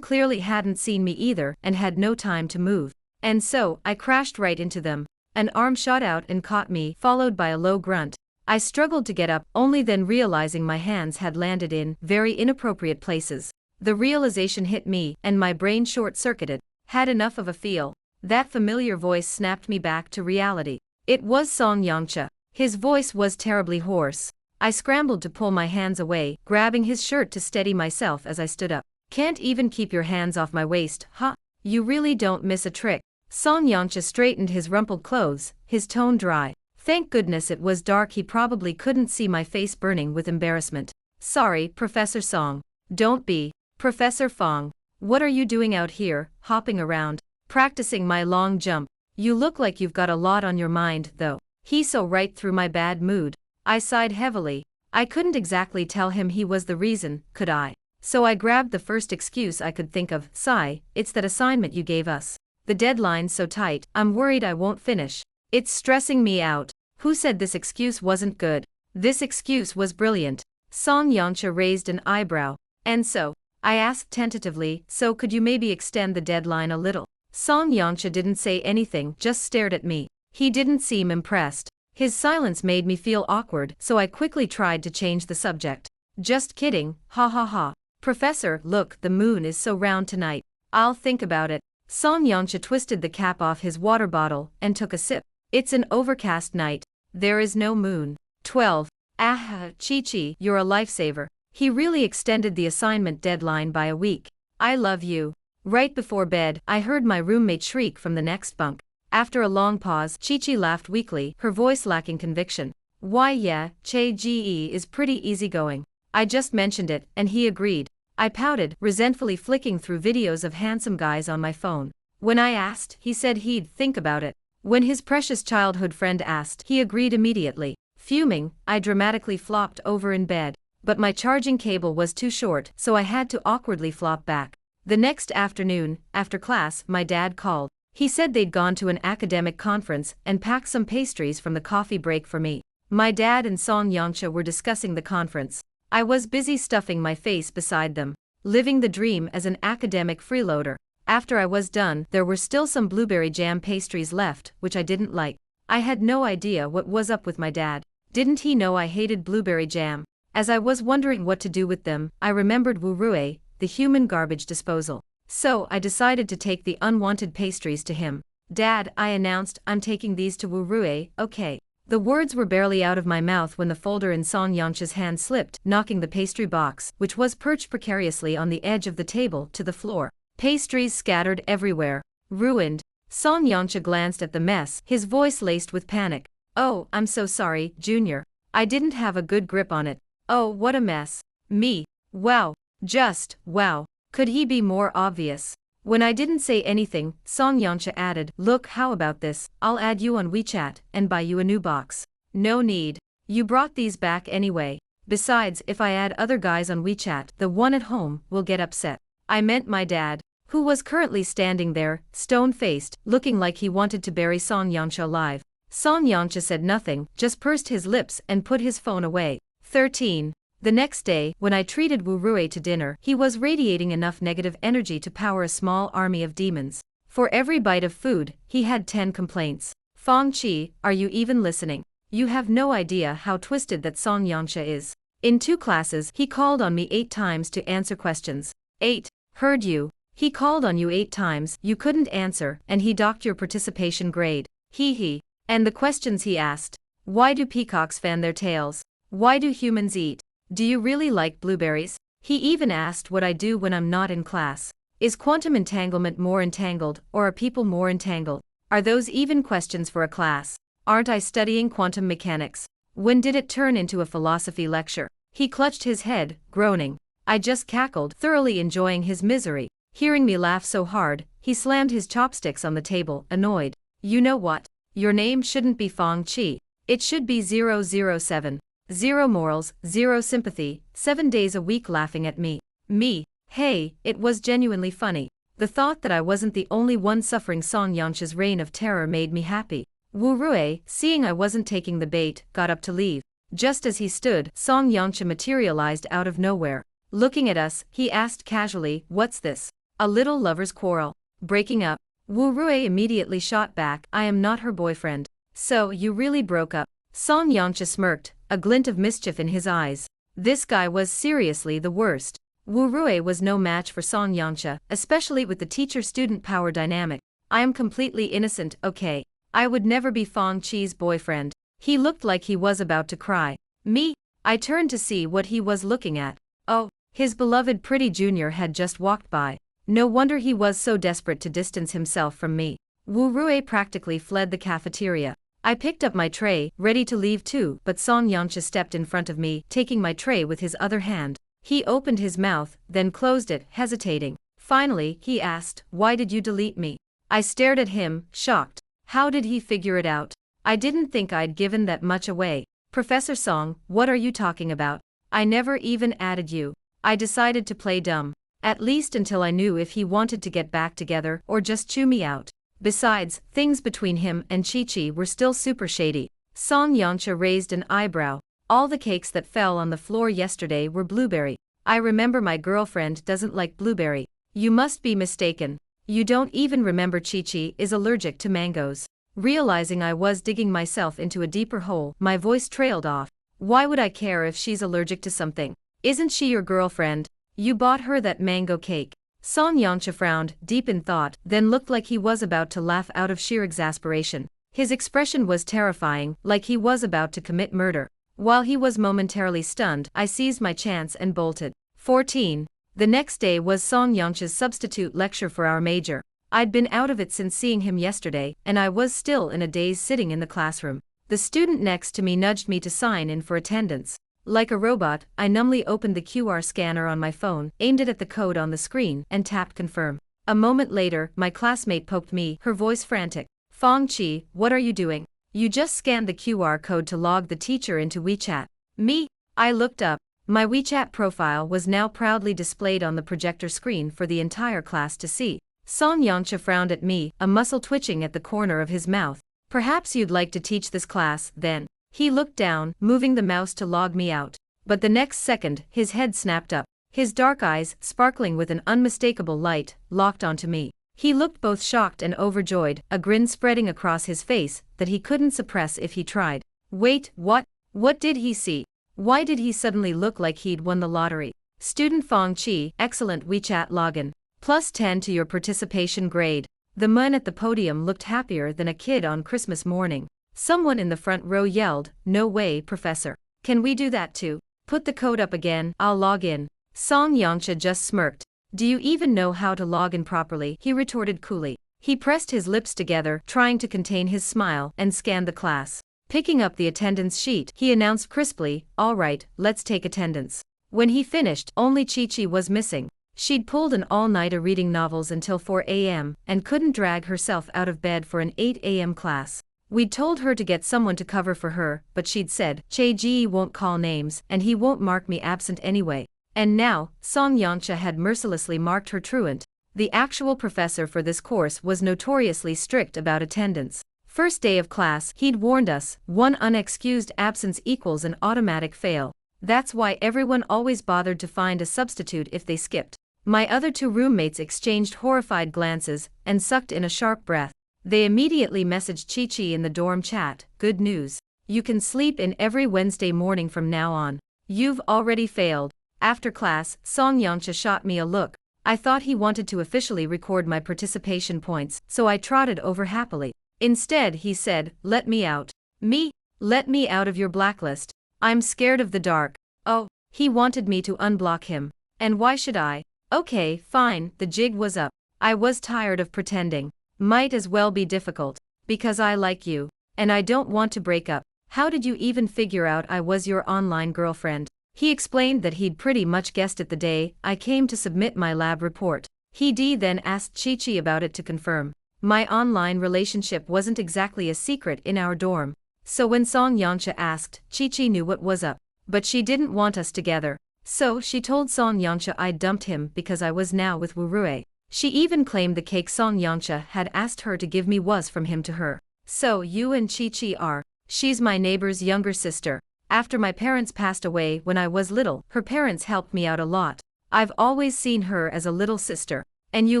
S1: clearly hadn't seen me either and had no time to move. And so, I crashed right into them. An arm shot out and caught me, followed by a low grunt. I struggled to get up, only then realizing my hands had landed in very inappropriate places. The realization hit me, and my brain short-circuited. Had enough of a feel. That familiar voice snapped me back to reality. It was Song Yangcha. His voice was terribly hoarse. I scrambled to pull my hands away, grabbing his shirt to steady myself as I stood up. Can't even keep your hands off my waist, huh? You really don't miss a trick. Song Yangcha straightened his rumpled clothes, his tone dry. Thank goodness it was dark, he probably couldn't see my face burning with embarrassment. Sorry, Professor Song. Don't be. Professor Fong. What are you doing out here, hopping around, practicing my long jump? You look like you've got a lot on your mind, though. He saw right through my bad mood. I sighed heavily. I couldn't exactly tell him he was the reason, could I? So I grabbed the first excuse I could think of. Sigh, it's that assignment you gave us. The deadline's so tight, I'm worried I won't finish. It's stressing me out. Who said this excuse wasn't good? This excuse was brilliant. Song Yangcha raised an eyebrow. And so? I asked tentatively, so could you maybe extend the deadline a little? Song Yangcha didn't say anything, just stared at me. He didn't seem impressed. His silence made me feel awkward, so I quickly tried to change the subject. Just kidding, ha ha ha. Professor, look, the moon is so round tonight. I'll think about it. Song Yangcha twisted the cap off his water bottle and took a sip. It's an overcast night. There is no moon. 12. Ah, Chi-Chi, you're a lifesaver. He really extended the assignment deadline by a week. I love you. Right before bed, I heard my roommate shriek from the next bunk. After a long pause, Chi-Chi laughed weakly, her voice lacking conviction. Why yeah, Che-Ji is pretty easygoing. I just mentioned it, and he agreed. I pouted, resentfully flicking through videos of handsome guys on my phone. When I asked, he said he'd think about it. When his precious childhood friend asked, he agreed immediately. Fuming, I dramatically flopped over in bed. But my charging cable was too short, so I had to awkwardly flop back. The next afternoon, after class, my dad called. He said they'd gone to an academic conference and packed some pastries from the coffee break for me. My dad and Song Yangcha were discussing the conference. I was busy stuffing my face beside them, living the dream as an academic freeloader. After I was done, there were still some blueberry jam pastries left, which I didn't like. I had no idea what was up with my dad. Didn't he know I hated blueberry jam? As I was wondering what to do with them, I remembered Wu-Rui, the human garbage disposal. So I decided to take the unwanted pastries to him. Dad, I announced, I'm taking these to Wu-Rui, okay. The words were barely out of my mouth when the folder in Song Yangcha's hand slipped, knocking the pastry box, which was perched precariously on the edge of the table, to the floor. Pastries scattered everywhere. Ruined. Song Yangcha glanced at the mess, his voice laced with panic. Oh, I'm so sorry, Junior. I didn't have a good grip on it. Oh, what a mess. Me. Wow. Just, wow. Could he be more obvious? When I didn't say anything, Song Yangcha added, look, how about this? I'll add you on WeChat and buy you a new box. No need. You brought these back anyway. Besides, if I add other guys on WeChat, the one at home will get upset. I meant my dad, who was currently standing there, stone-faced, looking like he wanted to bury Song Yangcha alive. Song Yangcha said nothing, just pursed his lips and put his phone away. 13. The next day, when I treated Wu-Rui to dinner, he was radiating enough negative energy to power a small army of demons. For every bite of food, he had 10 complaints. Fong Chi, are you even listening? You have no idea how twisted that Song Yangsha is. In 2 classes, he called on me 8 times to answer questions. 8. Heard you. He called on you 8 times, you couldn't answer, and he docked your participation grade. Hee hee. And the questions he asked. Why do peacocks fan their tails? Why do humans eat? Do you really like blueberries? He even asked what I do when I'm not in class. Is quantum entanglement more entangled, or are people more entangled? Are those even questions for a class? Aren't I studying quantum mechanics? When did it turn into a philosophy lecture? He clutched his head, groaning. I just cackled, thoroughly enjoying his misery. Hearing me laugh so hard, he slammed his chopsticks on the table, annoyed. You know what? Your name shouldn't be Fong Chi. It should be 007. 0 morals, 0 sympathy, 7 days a week laughing at me. Me. Hey, it was genuinely funny. The thought that I wasn't the only one suffering Song Yangsha's reign of terror made me happy. Wu Rui, seeing I wasn't taking the bait, got up to leave. Just as he stood, Song Yangsha materialized out of nowhere. Looking at us, he asked casually, what's this? A little lover's quarrel. Breaking up. Wu Rui immediately shot back, I am not her boyfriend. So, you really broke up? Song Yangsha smirked, a glint of mischief in his eyes. This guy was seriously the worst. Wu Rui was no match for Song Yangsha, especially with the teacher-student power dynamic. I am completely innocent, okay? I would never be Fong Chi's boyfriend. He looked like he was about to cry. Me? I turned to see what he was looking at. Oh, his beloved pretty junior had just walked by. No wonder he was so desperate to distance himself from me. Wu Rui practically fled the cafeteria. I picked up my tray, ready to leave too, but Song Yangsha stepped in front of me, taking my tray with his other hand. He opened his mouth, then closed it, hesitating. Finally, he asked, why did you delete me? I stared at him, shocked. How did he figure it out? I didn't think I'd given that much away. Professor Song, what are you talking about? I never even added you. I decided to play dumb. At least until I knew if he wanted to get back together or just chew me out. Besides, things between him and Chi-Chi were still super shady. Song Yangsha raised an eyebrow. All the cakes that fell on the floor yesterday were blueberry. I remember my girlfriend doesn't like blueberry. You must be mistaken. You don't even remember Chi-Chi is allergic to mangoes. Realizing I was digging myself into a deeper hole, my voice trailed off. Why would I care if she's allergic to something? Isn't she your girlfriend? You bought her that mango cake. Song Yangsha frowned, deep in thought, then looked like he was about to laugh out of sheer exasperation. His expression was terrifying, like he was about to commit murder. While he was momentarily stunned, I seized my chance and bolted. 14. The next day was Song Yangsha's substitute lecture for our major. I'd been out of it since seeing him yesterday, and I was still in a daze sitting in the classroom. The student next to me nudged me to sign in for attendance. Like a robot, I numbly opened the QR scanner on my phone, aimed it at the code on the screen, and tapped confirm. A moment later, my classmate poked me, her voice frantic. Fong Chi, what are you doing? You just scanned the QR code to log the teacher into WeChat. Me? I looked up. My WeChat profile was now proudly displayed on the projector screen for the entire class to see. Song Yangsha frowned at me, a muscle twitching at the corner of his mouth. Perhaps you'd like to teach this class, then. He looked down, moving the mouse to log me out. But the next second, his head snapped up. His dark eyes, sparkling with an unmistakable light, locked onto me. He looked both shocked and overjoyed, a grin spreading across his face that he couldn't suppress if he tried. Wait, what? What did he see? Why did he suddenly look like he'd won the lottery? Student Fong Chi, excellent WeChat login. +10 to your participation grade. The man at the podium looked happier than a kid on Christmas morning. Someone in the front row yelled, no way, professor. Can we do that too? Put the code up again, I'll log in. Song Yangsha just smirked. Do you even know how to log in properly? He retorted coolly. He pressed his lips together, trying to contain his smile, and scanned the class. Picking up the attendance sheet, he announced crisply, all right, let's take attendance. When he finished, only Chi-Chi was missing. She'd pulled an all-nighter reading novels until 4 a.m., and couldn't drag herself out of bed for an 8 a.m. class. We'd told her to get someone to cover for her, but she'd said, Che-Ji won't call names, and he won't mark me absent anyway. And now, Song Yangsha had mercilessly marked her truant. The actual professor for this course was notoriously strict about attendance. First day of class, he'd warned us, one unexcused absence equals an automatic fail. That's why everyone always bothered to find a substitute if they skipped. My other 2 roommates exchanged horrified glances and sucked in a sharp breath. They immediately messaged Chi-Chi in the dorm chat, "Good news. You can sleep in every Wednesday morning from now on. You've already failed." After class, Song Yangsha shot me a look. I thought he wanted to officially record my participation points, so I trotted over happily. Instead, he said, "Let me out." Me? Let me out of your blacklist? I'm scared of the dark. Oh, he wanted me to unblock him. And why should I? Okay, fine, the jig was up. I was tired of pretending. Might as well be difficult. Because I like you. And I don't want to break up. How did you even figure out I was your online girlfriend? He explained that he'd pretty much guessed it the day I came to submit my lab report. He then asked Chi-Chi about it to confirm. My online relationship wasn't exactly a secret in our dorm. So when Song Yangsha asked, Chi-Chi knew what was up. But she didn't want us together. So she told Song Yangsha I dumped him because I was now with Wu Rui. She even claimed the cake Song Yangsha had asked her to give me was from him to her. So you and Chi-Chi are. She's my neighbor's younger sister. After my parents passed away when I was little, her parents helped me out a lot. I've always seen her as a little sister. And you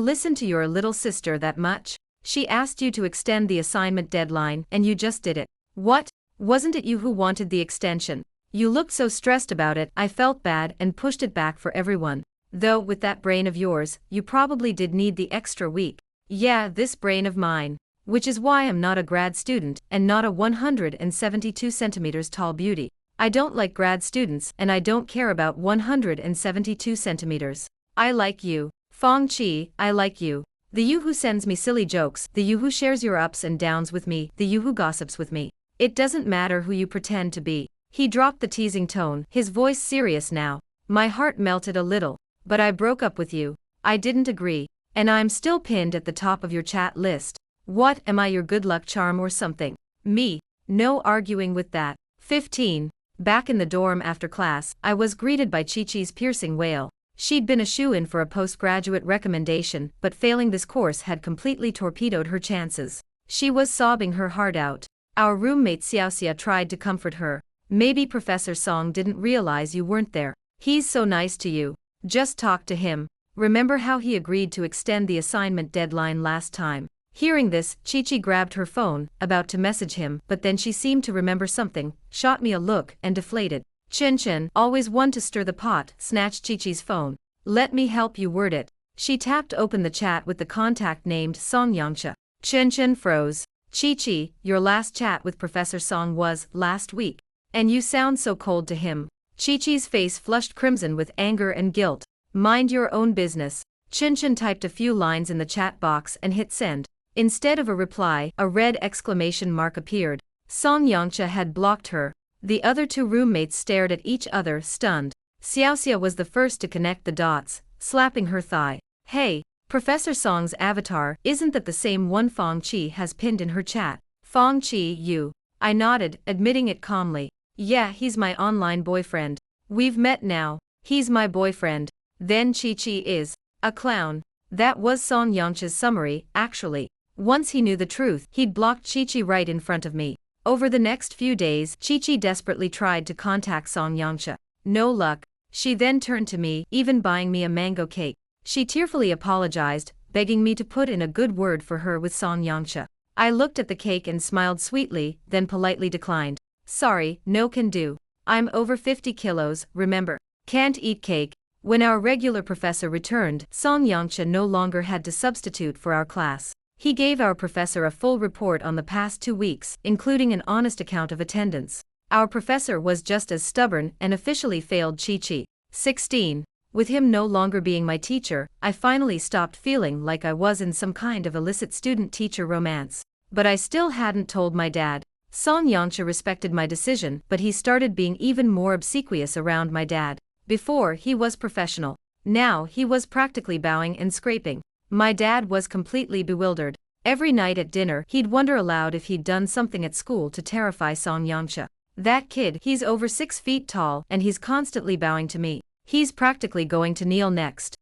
S1: listen to your little sister that much? She asked you to extend the assignment deadline and you just did it. What? Wasn't it you who wanted the extension? You looked so stressed about it, I felt bad and pushed it back for everyone. Though with that brain of yours, you probably did need the extra week. Yeah, this brain of mine. Which is why I'm not a grad student and not a 172 centimeters tall beauty. I don't like grad students and I don't care about 172 centimeters. I like you. Fong Chi, I like you. The you who sends me silly jokes, the you who shares your ups and downs with me, the you who gossips with me. It doesn't matter who you pretend to be. He dropped the teasing tone, his voice serious now. My heart melted a little. But I broke up with you. I didn't agree. And I'm still pinned at the top of your chat list. What, am I your good luck charm or something? Me? No arguing with that. 15. Back in the dorm after class, I was greeted by Chi-Chi's piercing wail. She'd been a shoo-in for a postgraduate recommendation, but failing this course had completely torpedoed her chances. She was sobbing her heart out. Our roommate Xiaoxia tried to comfort her. Maybe Professor Song didn't realize you weren't there. He's so nice to you. Just talk to him. Remember how he agreed to extend the assignment deadline last time? Hearing this, Chi-Chi grabbed her phone, about to message him, but then she seemed to remember something, shot me a look, and deflated. Chen, always one to stir the pot, snatched Chi-Chi's phone. Let me help you word it. She tapped open the chat with the contact named Song Yangsha. Chen froze. Chi-Chi, your last chat with Professor Song was last week. And you sound so cold to him. Chi-Chi's face flushed crimson with anger and guilt. Mind your own business. Chen typed a few lines in the chat box and hit send. Instead of a reply, a red exclamation mark appeared. Song Yangsha had blocked her. The other two roommates stared at each other, stunned. Xiaoxia was the first to connect the dots, slapping her thigh. Hey, Professor Song's avatar, isn't that the same one Fong Chi has pinned in her chat? Fong Chi, you. I nodded, admitting it calmly. Yeah, he's my online boyfriend. We've met now. He's my boyfriend. Then Chi-Chi is a clown. That was Song Yangsha's summary, actually. Once he knew the truth, he'd blocked Chi-Chi right in front of me. Over the next few days, Chi-Chi desperately tried to contact Song Yangsha. No luck. She then turned to me, even buying me a mango cake. She tearfully apologized, begging me to put in a good word for her with Song Yangsha. I looked at the cake and smiled sweetly, then politely declined. Sorry, no can do. I'm over 50 kilos, remember. Can't eat cake. When our regular professor returned, Song Yangsha no longer had to substitute for our class. He gave our professor a full report on the past 2 weeks, including an honest account of attendance. Our professor was just as stubborn and officially failed Chi-Chi. 16. With him no longer being my teacher, I finally stopped feeling like I was in some kind of illicit student-teacher romance. But I still hadn't told my dad. Song Yangsha respected my decision, but he started being even more obsequious around my dad. Before, he was professional. Now, he was practically bowing and scraping. My dad was completely bewildered. Every night at dinner, he'd wonder aloud if he'd done something at school to terrify Song Yangsha. That kid, he's over 6 feet tall, and he's constantly bowing to me. He's practically going to kneel next.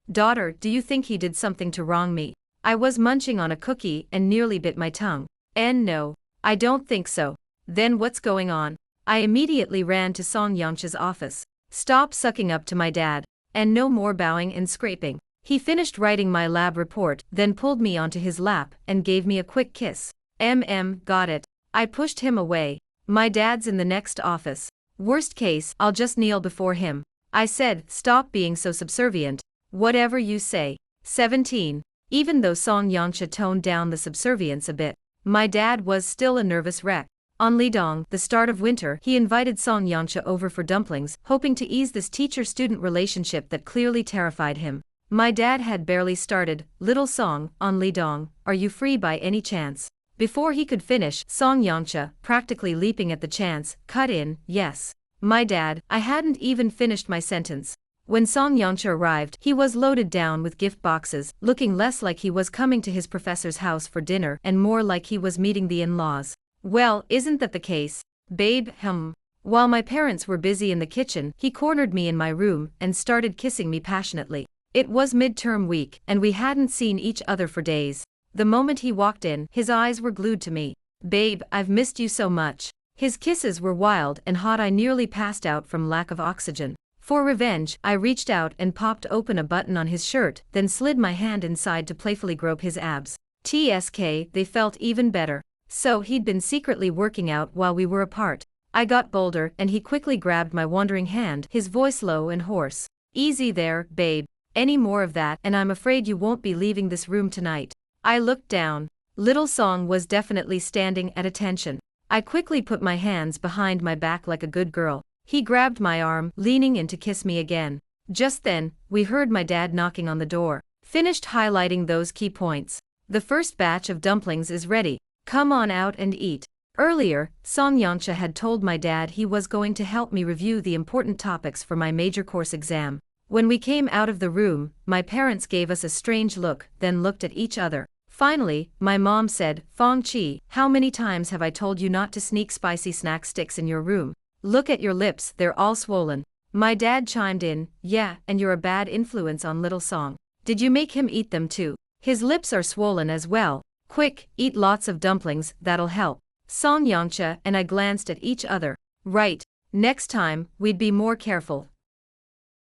S1: Daughter, do you think he did something to wrong me? I was munching on a cookie and nearly bit my tongue. And no, I don't think so. Then what's going on? I immediately ran to Song Yangsha's office. Stop sucking up to my dad. And no more bowing and scraping. He finished writing my lab report, then pulled me onto his lap and gave me a quick kiss. Got it. I pushed him away. My dad's in the next office. Worst case, I'll just kneel before him. I said, stop being so subservient. Whatever you say. 17. Even though Song Yangsha toned down the subservience a bit, my dad was still a nervous wreck. On Lidong, the start of winter, he invited Song Yangsha over for dumplings, hoping to ease this teacher-student relationship that clearly terrified him. My dad had barely started, "Little Song, on Lidong, are you free by any chance?" Before he could finish, Song Yangsha, practically leaping at the chance, cut in, "Yes." My dad, I hadn't even finished my sentence. When Song Yangsha arrived, he was loaded down with gift boxes, looking less like he was coming to his professor's house for dinner and more like he was meeting the in-laws. Well, isn't that the case, babe? While my parents were busy in the kitchen, he cornered me in my room and started kissing me passionately. It was midterm week, and we hadn't seen each other for days. The moment he walked in, his eyes were glued to me. "Babe, I've missed you so much." His kisses were wild and hot. I nearly passed out from lack of oxygen. For revenge, I reached out and popped open a button on his shirt, then slid my hand inside to playfully grope his abs. They felt even better. So he'd been secretly working out while we were apart. I got bolder and he quickly grabbed my wandering hand, his voice low and hoarse. "Easy there, babe. Any more of that and I'm afraid you won't be leaving this room tonight." I looked down. Little Song was definitely standing at attention. I quickly put my hands behind my back like a good girl. He grabbed my arm, leaning in to kiss me again. Just then, we heard my dad knocking on the door. Finished highlighting those key points. "The first batch of dumplings is ready. Come on out and eat." Earlier, Song Yangsha had told my dad he was going to help me review the important topics for my major course exam. When we came out of the room, my parents gave us a strange look, then looked at each other. Finally, my mom said, "Fong Chi, how many times have I told you not to sneak spicy snack sticks in your room? Look at your lips, they're all swollen." My dad chimed in, "Yeah, and you're a bad influence on Little Song. Did you make him eat them too? His lips are swollen as well. Quick, eat lots of dumplings, that'll help." Song Yangsha and I glanced at each other. Right. Next time, we'd be more careful.